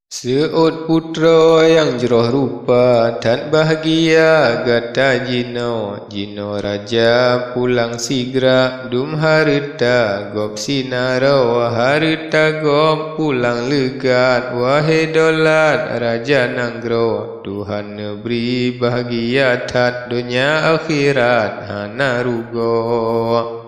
Seut putra yang jeroh rupa, dan bahagia gata jino. Jino raja pulang sigra, dum harita gop sinaro. Harita gop pulang legat, wahai dolat raja nanggro. Tuhan neberi bahagia tat dunia akhirat hana rugo.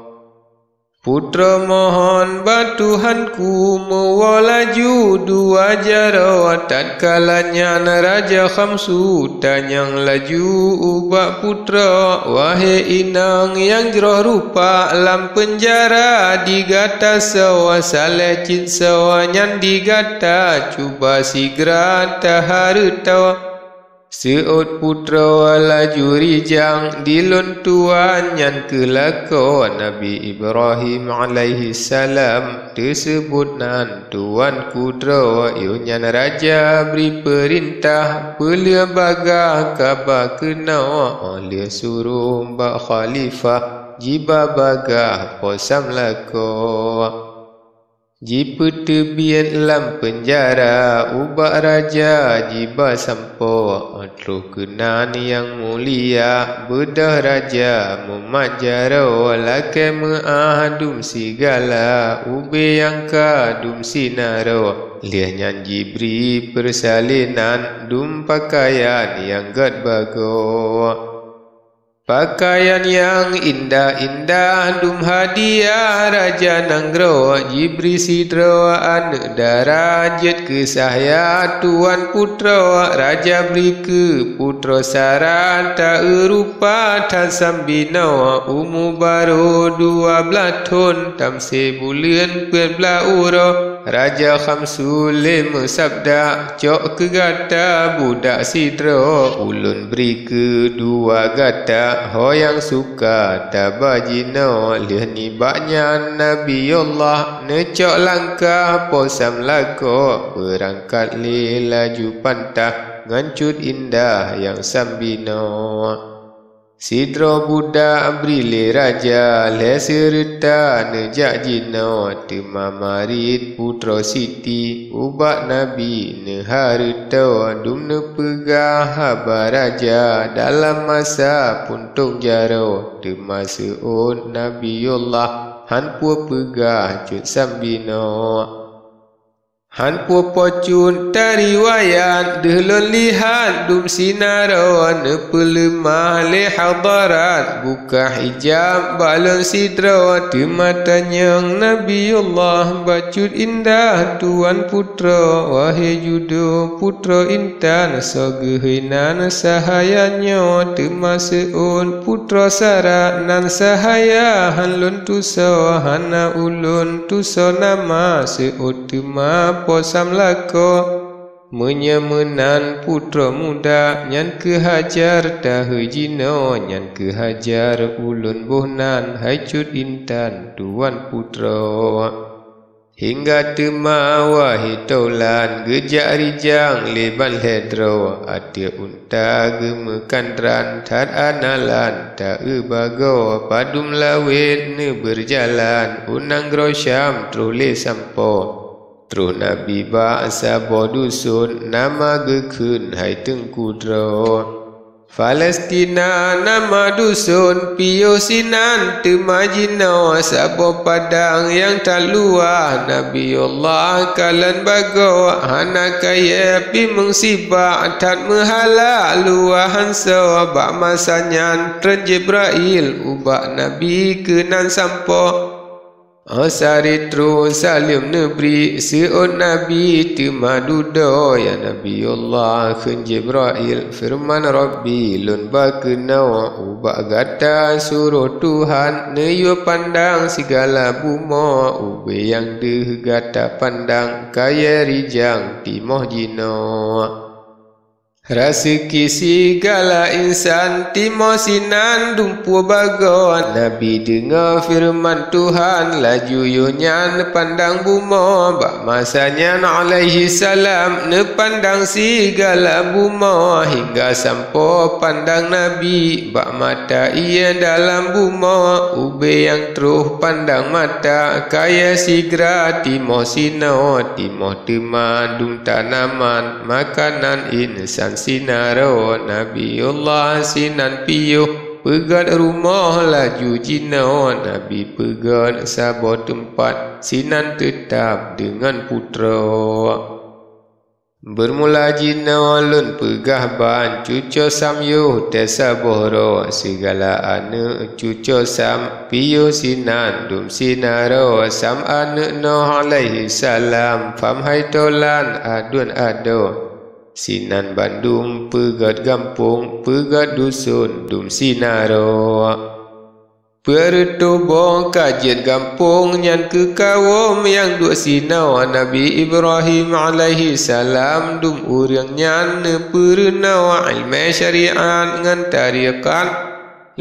Putra mohon batuhanku mewalaju dua jara. Tatkalanya raja khamsu tanyang laju ubak putra. Wahai inang yang jeroh rupa lam penjara, digata sawa saleh cin sawa nyan digata. Cuba sigra taharita. Seut putra laju rijang dilun tuan yang kelakon Nabi Ibrahim alaihi salam tersebut nan tuan kudra iunyan raja beri perintah belia bagah kaba kena oleh suruh mbak khalifah jiba bagah posam lako. Jipa tebian lam penjara ubak raja jiba sampo atruh kenan yang mulia bedah raja memajaro lakai meahadum sigala ube yang kadum sinaro lianyan jibri persalinan dum pakaian yang gad bago. Pakaian yang indah-indah dum hadiah raja nanggro jibri sidro anu darajat kesahya tuan putra raja beri ke putra saran tak erupa tan sambino umur baru 12 tahun tamse bulan penbla uro raja khamsul lima sabda cok kegata budak sidro ulun beri ke dua gata. Ho yang suka tabajino lihni baknya Nabi Allah necok langkah posam lako berangkat li laju pantah ngancut indah yang sambino. Sidro budak brile raja le serta nejak jino tema marit putra siti ubak nabi ne harta dum ne pegah habar raja dalam masa puntung jaro tema seun nabiullah han pu pegah cut sambino. Han pu pocun tariwayat dehlon lihat dum sinaro ne pelemah le hadarat buka hijab balon sidra di matanya Nabiullah bacut indah tuan putra wahai judo putra intan sagehinan sahayanya temaseun putra sara nan sahaya hanlun tuso hana ulun tuso nama seut tema posam lako menyemenan putra muda nyan kehajar dahujino nyan kehajar ulun bohnan hacut intan tuan putra hingga tema wahai taulan gejak rijang leban hedro ati unta gemekandran tad analan tak ebago padum lawet ne berjalan unang grosyam trole sampo. Truh Nabi ba'asa bodusun nama gekun hai tengkudro Palestina nama dusun piyo sinan temajino sabo padang yang tak luah Nabiullah kalan bago hana kaya pi mengsibak tat mehala luahan sawabak masanya tren Jibrail ubak Nabi kenan sampo. Asari terus salim nebri seun Nabi timadudo ya Nabiullah khun Jibrail firman Rabbi lun bakenau ubak gata suruh Tuhan neyo pandang segala buma ube yang deh gata pandang kaya rijang timoh jino. Rasuki segala insan timo sinan dumpu bagon. Nabi dengar firman Tuhan laju yunyan pandang buma. Bak masanya alaihi salam ne pandang segala buma. Hingga sampai pandang Nabi bak mata ia dalam buma. Ube yang terus pandang mata kaya sigra timo sino. Timo temadung tanaman makanan insan sinaro. Nabiullah sinan piyuh pegat rumah laju jino. Nabi pegat sabo tempat sinan tetap dengan putra. Bermula jino lun pegah ban cuco samyuh tesaboro. Segala anak cuco sam piyuh sinan dum sinaro. Sam anak Nuh alaihi salam fam hai tolan adun ado. Sinan Bandung pegat gampung pegat dusun dum sinaro. Pertubo kajian gampung nyan ke kawum yang duk sinau. Nabi Ibrahim alaihi salam dum urang nyan ne pernau ilmu syariat ngan tariqat.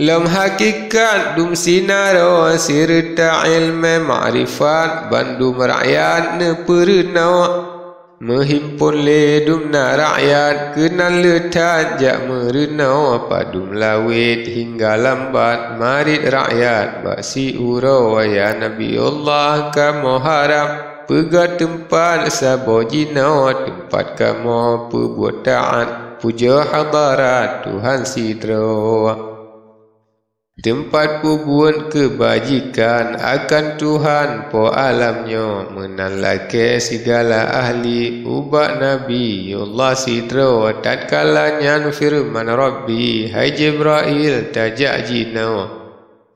Lam hakikat dum sinaro serta ilmu ma'rifat bandum rakyat ne pernau. Menghimpun ledumna rakyat kenal letat jak merenau. Padum lawit hingga lambat marit rakyat basi urau. Ya Nabi Allah kamu harap pegat tempat sabo jinau. Tempat kamu perbuat taat puja hadarat Tuhan sidro. Tempat pubuan kebajikan akan Tuhan po alamnya. Menalake segala ahli ubak Nabi Allah sidro. Tatkalanya firman Rabbi hai Jibril tajak jinau.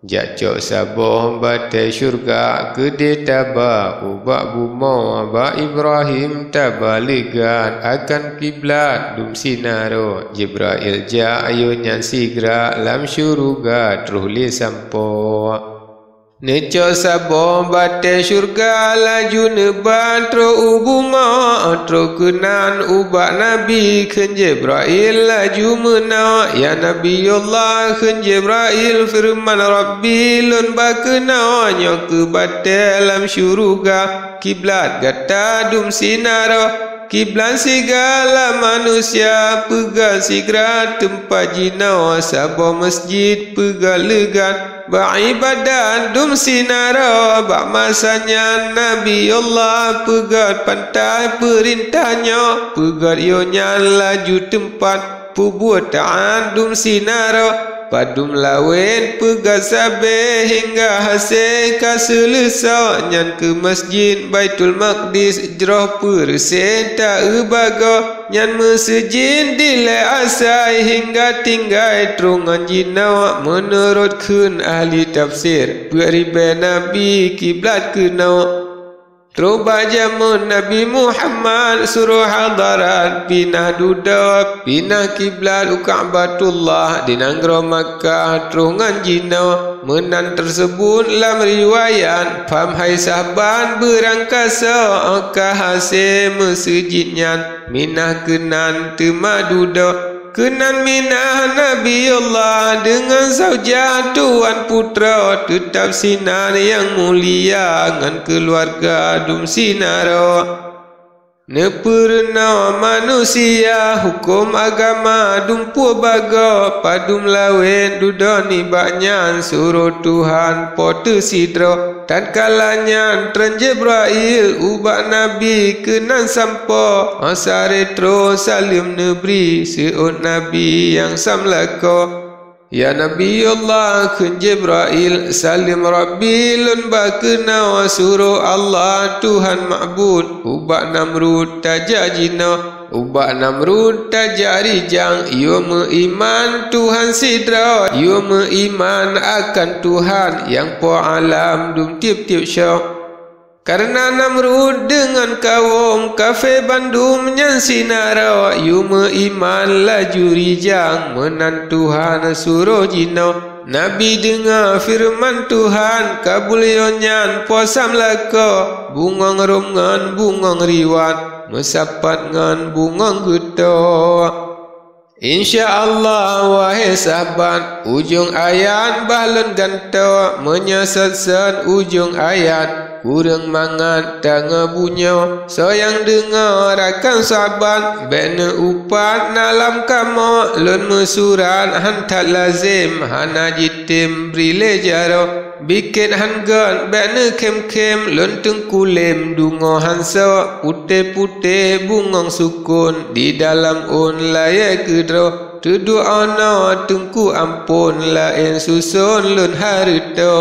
Jak cok saboh batai syurga gede taba ubak buma. Ba Ibrahim tabaligan akan kiblat dum sinaro. Jibril ja ayunyan sigra lam syuruga truhli sampo. Neco saboh batai syurga laju neban tro ubuma. Tro kenan ubak Nabi ken Jibril laju menau. Ya Nabi Allah ken Jibril firman Rabbi lun bakenau. Nyo ke batai lam syuruga kiblat gata dum sinaro. Kiblat segala manusia pegal sigra tempat jinau. Saboh masjid pegal legan beribadat dum sinaro. Bak masanya Nabi Allah pegat pantai perintahnya. Pegat ionya laju tempat perbuat taat dum sinaro. Padum lawin pegat sabe hingga hasil kaselesa. Nyan ke masjid Baitul Maqdis jroh persen tak ebaga. Nyan masjid dilai asai hingga tinggai terungan jinau. Menurutkan ahli tafsir beribai Nabi kiblat kenau. Teruba jamun Nabi Muhammad suruh hadarat pinah duduk pinah kiblat Ka'batullah di Nanggro Makkah terungan jinau. Menan tersebut lam riwayat fam hai sahabat berangkasa akah hasil masjidnya minah kenan tema duduk. Kenan minah Nabi Allah dengan saujah Tuan Putra. Tetap sinar yang mulia dengan keluarga dum sinaro. Ne pernah manusia hukum agama dumpu baga. Padum lawin dudani baknyan suruh Tuhan pote sidro. Tatkalanya tren Jibril ubak Nabi kenan sampo. Asare terus salim nebri seut Nabi yang samlako. Ya Nabi Allah kun Jibril salim Rabbi lun bakena suruh Allah Tuhan ma'bud. Ubak Namrud tajak jina ubak Namrud tajak rijang. Ia meiman Tuhan sidra. Ia meiman akan Tuhan yang po alam dum tiap-tiap syok. Karena Namrud dengan kaum kafe Bandung nyan sinara. Yuma iman laju rijang menan Tuhan suruh jino. Nabi dengar firman Tuhan kabul yonyan posam laka. Bungang rom ngan bungang riwat mesapat ngan bungang geto. InsyaAllah wahai sahabat, ujung ayat balon gantau menyesatkan ujung ayat. Kurang mangat tanga bunyo, soyang dengar akan sahabat, bena upat nalam kamo, lun mesurat hantat lazim, hana jitim brile jaro, bikin hangan, bena kem-kem, lun tengkulim, dungo hansa, putih-putih bungong sukun, di dalam un layak kedro, tuduh ana tengku ampun, lain susun lun harito.